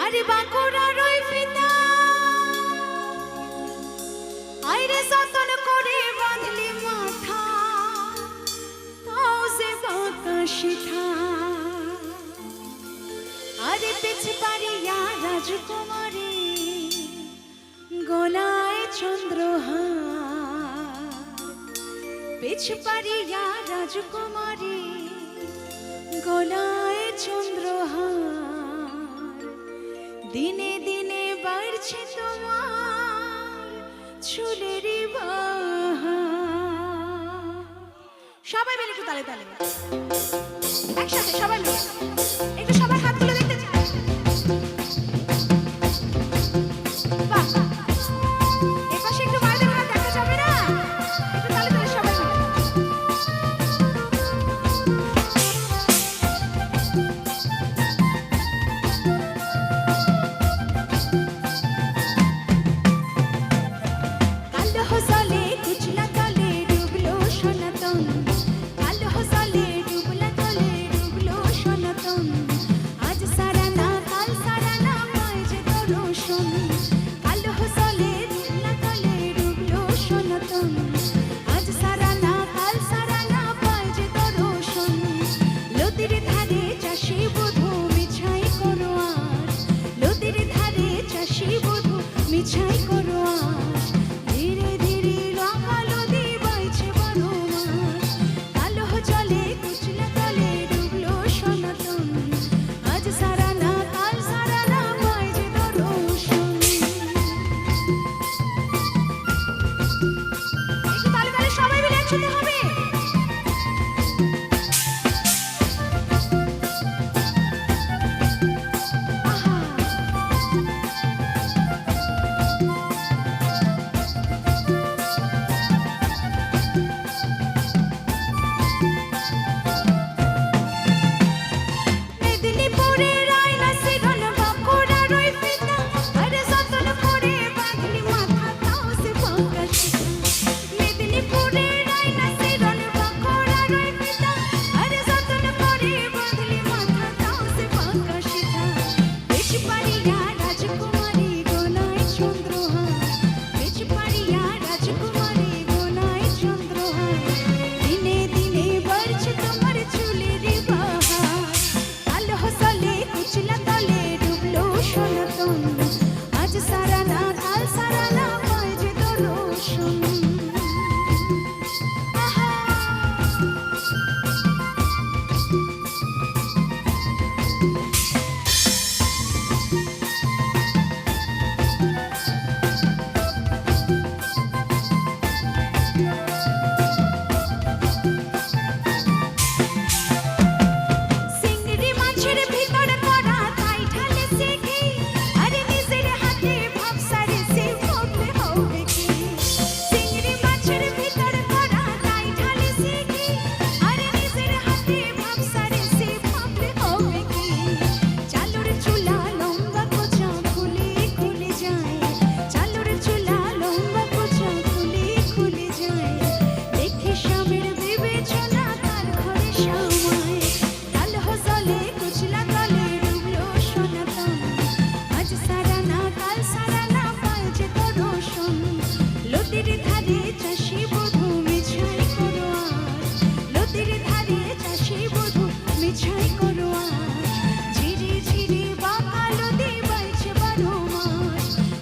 আরে বাঁকুড়ার ওই ফিতা আইরে যতন করে বাঁধলি মাথা তাও যে বাঁকা সিথা আরে পিছে পারিয়া রাজকুমারী গলায় চন্দ্রহার পিছে পারিয়া রাজকুমারী গলায় চন্দ্রহার দিনে দিনে বাড়ছে তোমার চুলের বাহার। সবাই মিলে একটু তালে তালে একসাথে সবাই মিলে একটু সবার হাতগুলো দেখতে চাই। বাহ এপাশে একটু বাইরের হাত দেখা যাবে না, একটু তালে তালে সবাই মিলে। মিছাই করো আজ ধীরে ধীরে রঙালো দিবাইছে বারো মাস কালো জলে কুচলা তলে ডুবলো সনাতন আজ সারা না কাল সারা না পায় যে দর্শন। একটু তালে তালে সবাই মিলে একসাথে হবে।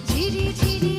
ঝিরি ঝিরি